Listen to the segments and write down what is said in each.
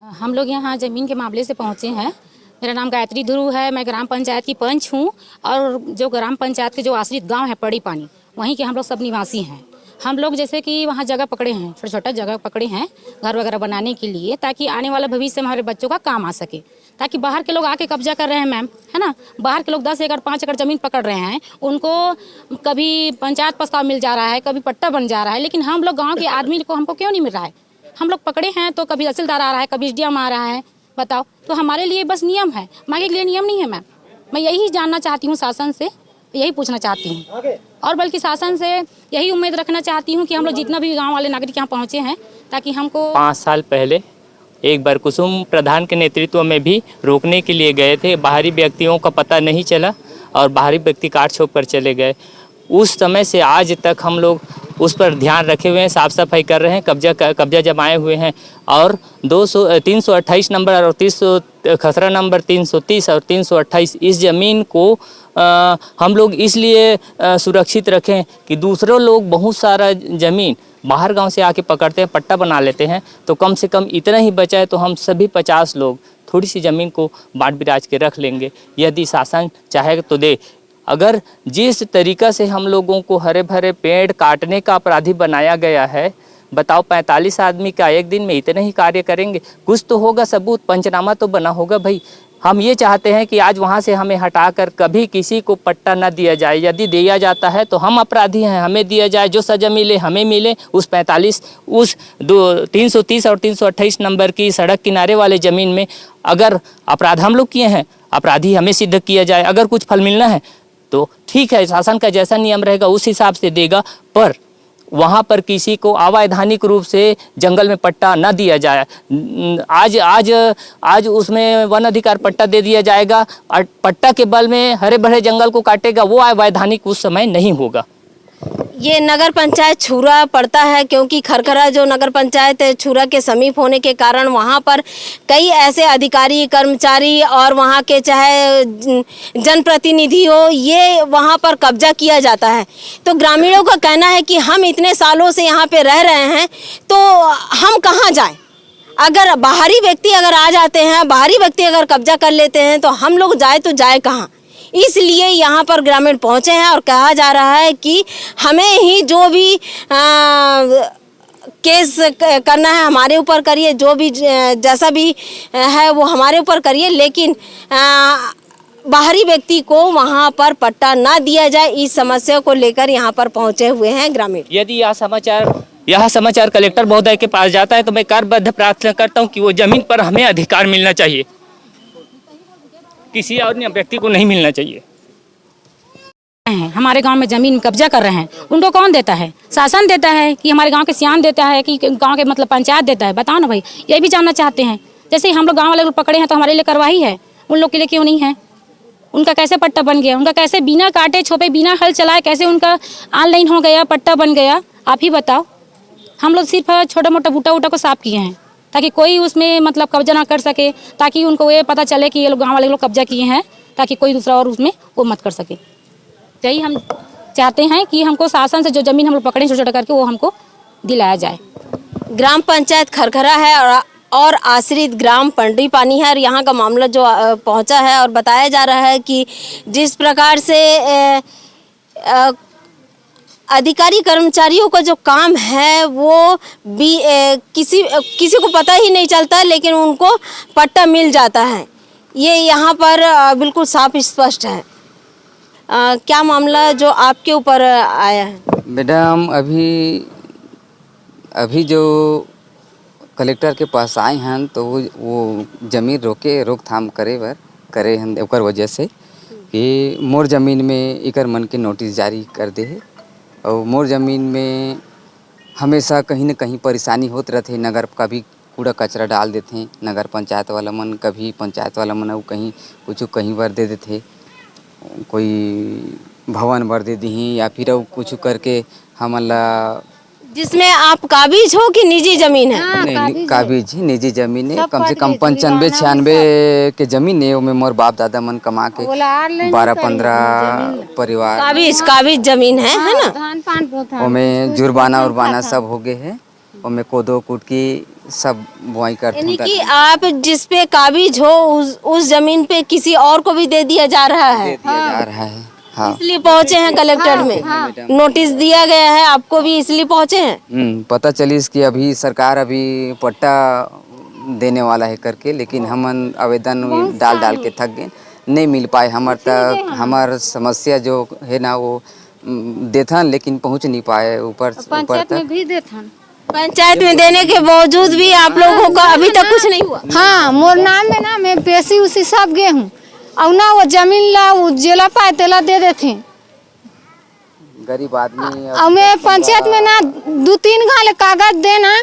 हम लोग यहाँ ज़मीन के मामले से पहुँचे हैं। मेरा नाम गायत्री ध्रुव है। मैं ग्राम पंचायत की पंच हूँ और जो ग्राम पंचायत के जो आश्रित गांव है पड़ी पानी, वहीं के हम लोग सब निवासी हैं। हम लोग जैसे कि वहाँ जगह पकड़े हैं, छोटा छोटा जगह पकड़े हैं घर वगैरह बनाने के लिए, ताकि आने वाला भविष्य में हमारे बच्चों का काम आ सके। ताकि बाहर के लोग आके कब्जा कर रहे हैं मैम, है ना। बाहर के लोग 10 एकड़ 5 एकड़ ज़मीन पकड़ रहे हैं, उनको कभी पंचायत प्रस्ताव मिल जा रहा है, कभी पट्टा बन जा रहा है, लेकिन हम लोग गाँव के आदमी को हमको क्यों नहीं मिल रहा है। हम लोग पकड़े हैं तो कभी तहसीलदार आ रहा है, कभी एसडीएम आ रहा है। बताओ, तो हमारे लिए बस नियम है, मांगे के लिए नियम नहीं है मैम। मैं यही जानना चाहती हूँ शासन से, यही पूछना चाहती हूँ, और बल्कि शासन से यही उम्मीद रखना चाहती हूँ कि हम लोग जितना भी गांव वाले नागरिक यहाँ पहुँचे हैं, ताकि हमको 5 साल पहले एक बार कुसुम प्रधान के नेतृत्व में भी रोकने के लिए गए थे। बाहरी व्यक्तियों का पता नहीं चला और बाहरी व्यक्ति काट छुप कर चले गए। उस समय से आज तक हम लोग उस पर ध्यान रखे हुए हैं, साफ़ सफाई कर रहे हैं, कब्जा जमाए हुए हैं। और 328 नंबर और खसरा नंबर 330 और 328 इस ज़मीन को हम लोग इसलिए सुरक्षित रखें कि दूसरे लोग बहुत सारा ज़मीन बाहर गांव से आके पकड़ते हैं, पट्टा बना लेते हैं, तो कम से कम इतना ही बचाए तो हम सभी 50 लोग थोड़ी सी ज़मीन को बांट बिराज के रख लेंगे, यदि शासन चाहे तो दे। अगर जिस तरीक़ा से हम लोगों को हरे भरे पेड़ काटने का अपराधी बनाया गया है, बताओ 45 आदमी का एक दिन में इतने ही कार्य करेंगे? कुछ तो होगा सबूत, पंचनामा तो बना होगा भाई। हम ये चाहते हैं कि आज वहाँ से हमें हटाकर कभी किसी को पट्टा न दिया जाए। यदि दिया जाता है तो हम अपराधी हैं, हमें दिया जाए, जो सज़ा मिले हमें मिले। उस 330 और 328 नंबर की सड़क किनारे वाले ज़मीन में अगर अपराध हम लोग किए हैं, अपराधी हमें सिद्ध किया जाए। अगर कुछ फल मिलना है तो ठीक है, शासन का जैसा नियम रहेगा उस हिसाब से देगा, पर वहाँ पर किसी को अवैधानिक रूप से जंगल में पट्टा न दिया जाए। आज उसमें वन अधिकार पट्टा दे दिया जाएगा और पट्टा के बल में हरे भरे जंगल को काटेगा, वो अवैधानिक उस समय नहीं होगा। ये नगर पंचायत छुरा पड़ता है, क्योंकि खरखरा जो नगर पंचायत है छुरा के समीप होने के कारण वहाँ पर कई ऐसे अधिकारी कर्मचारी और वहाँ के चाहे जनप्रतिनिधि हो, ये वहाँ पर कब्जा किया जाता है। तो ग्रामीणों का कहना है कि हम इतने सालों से यहाँ पे रह रहे हैं तो हम कहाँ जाएं? अगर बाहरी व्यक्ति अगर आ जाते हैं, बाहरी व्यक्ति अगर कब्जा कर लेते हैं तो हम लोग जाए तो जाए कहाँ? इसलिए यहाँ पर ग्रामीण पहुँचे हैं और कहा जा रहा है कि हमें ही जो भी केस करना है हमारे ऊपर करिए, जो भी जैसा भी है वो हमारे ऊपर करिए, लेकिन बाहरी व्यक्ति को वहाँ पर पट्टा ना दिया जाए। इस समस्या को लेकर यहाँ पर पहुँचे हुए हैं ग्रामीण। यदि यह समाचार कलेक्टर महोदय के पास जाता है तो मैं करबद्ध प्रार्थना करता हूँ कि वो ज़मीन पर हमें अधिकार मिलना चाहिए, किसी और व्यक्ति को नहीं मिलना चाहिए। हमारे गांव में जमीन कब्जा कर रहे हैं, उनको कौन देता है? शासन देता है कि हमारे गांव के सियान देता है कि गांव के मतलब पंचायत देता है? बताओ ना भाई, ये भी जानना चाहते हैं। जैसे हम लोग गांव वाले लोग पकड़े हैं तो हमारे लिए कार्रवाई है, उन लोग के लिए क्यों नहीं है? उनका कैसे पट्टा बन गया? उनका कैसे बिना काटे छोपे बिना हल चलाए कैसे उनका ऑनलाइन हो गया, पट्टा बन गया? आप ही बताओ। हम लोग सिर्फ छोटा मोटा बूटा वूटा को साफ किए हैं ताकि कोई उसमें मतलब कब्जा ना कर सके, ताकि उनको ये पता चले कि ये लोग गाँव वाले लोग कब्जा किए हैं, ताकि कोई दूसरा और उसमें वो मत कर सके। यही हम चाहते हैं कि हमको शासन से जो ज़मीन हम लोग पकड़े छोटा छोटा करके वो हमको दिलाया जाए। ग्राम पंचायत खरखरा है और आश्रित ग्राम पंडरी पानी है, और यहाँ का मामला जो पहुँचा है और बताया जा रहा है कि जिस प्रकार से अधिकारी कर्मचारियों का जो काम है वो भी किसी को पता ही नहीं चलता, लेकिन उनको पट्टा मिल जाता है। ये यहाँ पर बिल्कुल साफ स्पष्ट है। क्या मामला जो आपके ऊपर आया है? मैडम, अभी जो कलेक्टर के पास आए हैं तो वो ज़मीन रोकथाम करे हैं ओकर वजह से कि मोर ज़मीन में इकर मन के नोटिस जारी कर दे है, और मोर ज़मीन में हमेशा कहीं न कहीं परेशानी होत रहते। नगर कभी कूड़ा कचरा डाल देते हैं नगर पंचायत वाला मन, कभी पंचायत वाला मन कहीं कुछ कहीं बर दे देते, कोई भवन बर दे दी या फिर कुछ करके हमला। जिसमें आप काबिज हो कि निजी जमीन है? नहीं, काबिज ही निजी जमीन है। कम से कम 95-96 के जमीन है। उसमें मोर बाप दादा मन कमा के 12-15 परिवार काबिज जमीन है ना। उसमें जुर्माना उर्बाना सब हो गए है। उसमें कोदो कुटकी सब बुआई करते यानी हैं। कि आप जिस पे काबिज हो उस जमीन पे किसी और को भी दे दिया जा रहा है, दे दिया जा रहा है। हाँ इसलिए पहुंचे हैं कलेक्टर में, नोटिस दिया गया है आपको भी इसलिए पहुंचे हैं। पता चली कि अभी सरकार अभी पट्टा देने वाला है करके, लेकिन हम आवेदन डाल डाल के थक गए, नहीं मिल पाए हमार तक। हमार समस्या जो है ना वो देथन, लेकिन पहुंच नहीं पाए ऊपर तक। पंचायत में देने के बावजूद भी आप लोगों का अभी तक कुछ नहीं हुआ। हाँ, मोर नाम में ना मैं पेशी उसी सब गे हूँ और ना वो जमीन ला वो जेला पाए तेला दे देते गरीब आदमी और मैं पंचायत में ना 2-3 घाले कागज देना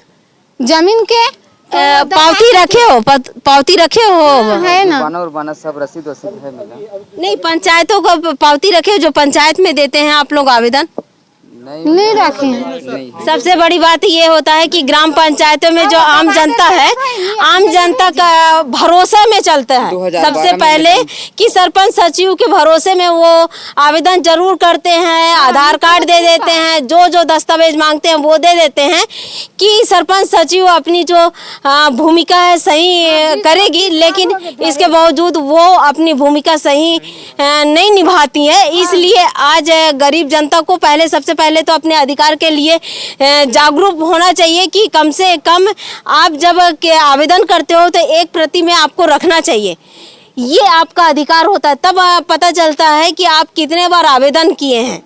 जमीन के पावती रखे हो, पावती रखे हो है ना। बना सब रसीद वसीद है मिला। नहीं, पंचायतों को पावती रखे हो जो पंचायत में देते हैं आप लोग आवेदन? नहीं रखे हैं। सबसे बड़ी बात ये होता है कि ग्राम पंचायतों में जो आम जनता है, आम जनता का भरोसे में चलता है। सबसे पहले कि सरपंच सचिव के भरोसे में वो आवेदन जरूर करते हैं, आधार कार्ड दे देते हैं, जो जो दस्तावेज मांगते हैं वो दे देते हैं कि सरपंच सचिव अपनी जो भूमिका है सही करेगी, लेकिन इसके बावजूद वो अपनी भूमिका सही नहीं निभाती है। इसलिए आज गरीब जनता को पहले सबसे पहले तो अपने अधिकार के लिए जागरूक होना चाहिए कि कम से कम आप जब के आवेदन करते हो तो एक प्रति में आपको रखना चाहिए। ये आपका अधिकार होता है, तब पता चलता है कि आप कितने बार आवेदन किए हैं।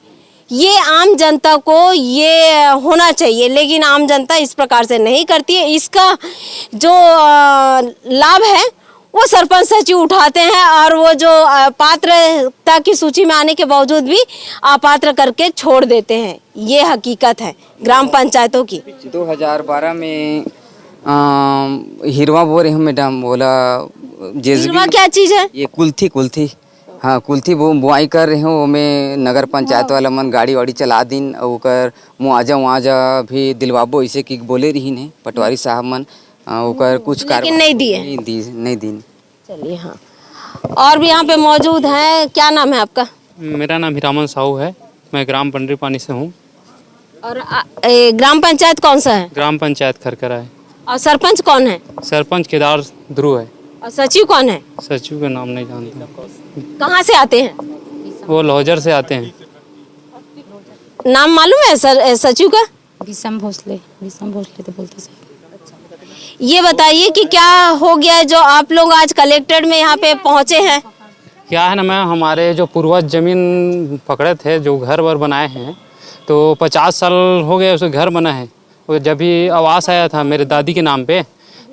ये आम जनता को ये होना चाहिए, लेकिन आम जनता इस प्रकार से नहीं करती है। इसका जो लाभ है वो सरपंच सचिव उठाते हैं और वो जो पात्रता की सूची में आने के बावजूद भी अपात्र करके छोड़ देते हैं। ये हकीकत है ग्राम पंचायतों की। 2012 में हिरवा बो रहे हैं मैडम, बोला हिरवा क्या चीज है? ये कुल्थी हाँ, कुल्थी वो बुआई कर रहे हो। मैं नगर पंचायत वाला मन गाड़ी वाड़ी चला दिन और मुआवजा भी दिलवाबो ऐसे कि बोले रही ने पटवारी साहब मन ओकर कुछ लेकिन नहीं दिए, नहीं दी। चलिए हाँ, और भी यहाँ पे मौजूद हैं। क्या नाम है आपका? मेरा नाम हिरामन साहू है, मैं ग्राम पंडरी पानी से हूँ। और ग्राम पंचायत कौन सा है? ग्राम पंचायत खरखरा है। और सरपंच कौन है? सरपंच केदार ध्रुव है। और सचिव कौन है? सचिव का नाम नहीं जानता। कहाँ से आते हैं? वो लौजर से आते हैं। नाम मालूम है सर सचिव का? विषम भोसले तो बोलते सर। ये बताइए कि क्या हो गया जो आप लोग आज कलेक्टर में यहाँ पे पहुँचे हैं? क्या है ना मैम, हमारे जो पूर्वज जमीन पकड़े थे, जो घर वर बनाए हैं, तो 50 साल हो गए उसे घर बना है। वो जब भी आवास आया था मेरे दादी के नाम पे,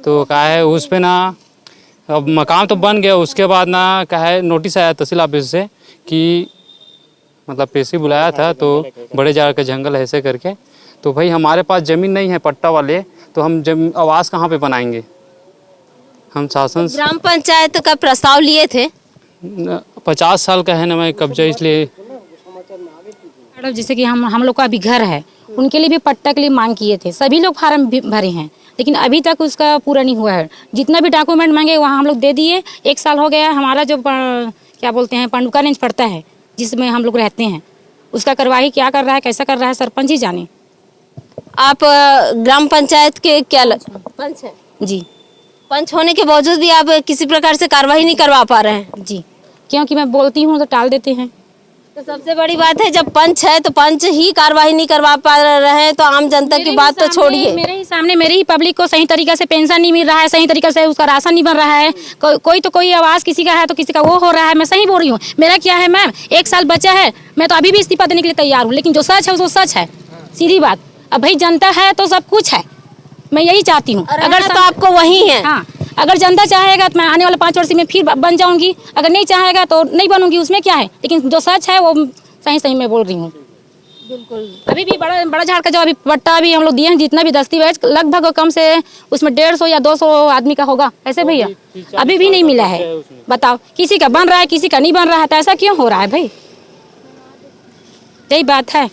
तो क्या है उस पे ना अब मकान तो बन गया, उसके बाद ना क्या है नोटिस आया तहसील ऑफिस से कि मतलब पेशी बुलाया था, तो बड़े जार के जंगल ऐसे करके, तो भाई हमारे पास ज़मीन नहीं है पट्टा वाले, तो हम आवास कहाँ पे बनाएंगे? हम शासन ग्राम पंचायत का प्रस्ताव लिए थे। 50 साल का है ना मैं कब्जा, इसलिए जैसे कि हम लोग का अभी घर है, उनके लिए भी पट्टा के लिए मांग किए थे। सभी लोग फार्म भरे हैं, लेकिन अभी तक उसका पूरा नहीं हुआ है। जितना भी डॉक्यूमेंट मांगे वहाँ हम लोग दे दिए। 1 साल हो गया। हमारा जो क्या बोलते हैं पंडुका रेंज पड़ता है जिसमें हम लोग रहते हैं, उसका कार्रवाई क्या कर रहा है, कैसा कर रहा है, सरपंच ही जाने। आप ग्राम पंचायत के क्या पंच है? जी, पंच होने के बावजूद भी आप किसी प्रकार से कार्रवाई नहीं करवा पा रहे हैं? जी, क्योंकि मैं बोलती हूँ तो टाल देते हैं। तो सबसे बड़ी बात है जब पंच है तो पंच ही कार्रवाई नहीं करवा पा रहे हैं, तो आम जनता की बात तो छोड़िए। मेरे ही सामने मेरी ही पब्लिक को सही तरीके से पेंशन नहीं मिल रहा है, सही तरीके से उसका राशन नहीं बन रहा है। कोई आवाज़ किसी का है तो किसी का वो हो रहा है। मैं सही बोल रही हूँ। मेरा क्या है मैम, 1 साल बचा है, मैं तो अभी भी इस्तीफा देने के लिए तैयार हूँ, लेकिन जो सच है वो सच है, सीधी बात। अब भाई जनता है तो सब कुछ है, मैं यही चाहती हूँ। अगर तो आपको वही है। हाँ, अगर जनता चाहेगा तो मैं आने वाले 5 वर्ष में फिर बन जाऊंगी, अगर नहीं चाहेगा तो नहीं बनूंगी, उसमें क्या है। लेकिन जो सच है वो सही मैं बोल रही हूँ। बिल्कुल। अभी भी बड़ा झाड़ का जो अभी पट्टा भी हम लोग दिए हैं, जितना भी दस्तावेज लगभग कम से उसमें 150 या 200 आदमी का होगा, ऐसे भैया अभी भी नहीं मिला है। बताओ, किसी का बन रहा है, किसी का नहीं बन रहा है, तो ऐसा क्यों हो रहा है भाई? यही बात है।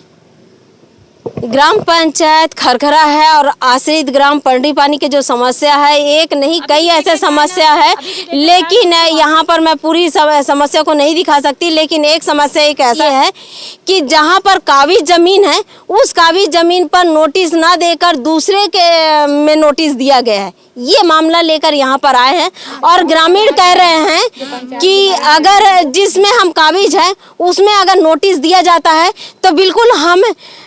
ग्राम पंचायत खरखरा है और आश्रित ग्राम पंडी पानी की जो समस्या है, एक नहीं कई ऐसे समस्या है, लेकिन यहाँ पर मैं पूरी समस्या को नहीं दिखा सकती। लेकिन एक समस्या एक ऐसा है कि जहाँ पर काबिज जमीन है, उस काबिज जमीन पर नोटिस ना देकर दूसरे के में नोटिस दिया गया है। ये मामला लेकर यहाँ पर आए हैं और ग्रामीण कह रहे हैं कि अगर जिसमें हम काबिज हैं उसमें अगर नोटिस दिया जाता है तो बिल्कुल हम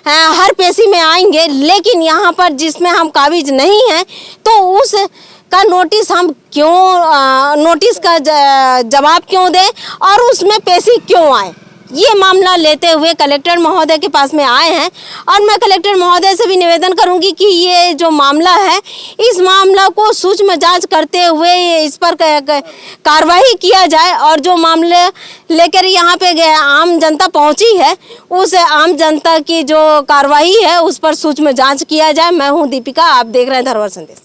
हर पेशी में आएंगे, लेकिन यहाँ पर जिसमें हम काबिज नहीं हैं तो उस का नोटिस हम क्यों नोटिस का जवाब क्यों दें और उसमें पेशी क्यों आए। ये मामला लेते हुए कलेक्टर महोदय के पास में आए हैं और मैं कलेक्टर महोदय से भी निवेदन करूंगी कि ये जो मामला है, इस मामला को सूक्ष्म जांच करते हुए इस पर कार्रवाई किया जाए और जो मामले लेकर यहाँ पे आम जनता पहुंची है, उस आम जनता की जो कार्रवाई है उस पर सूक्ष्म जांच किया जाए। मैं हूँ दीपिका, आप देख रहे हैं धरोहर संदेश।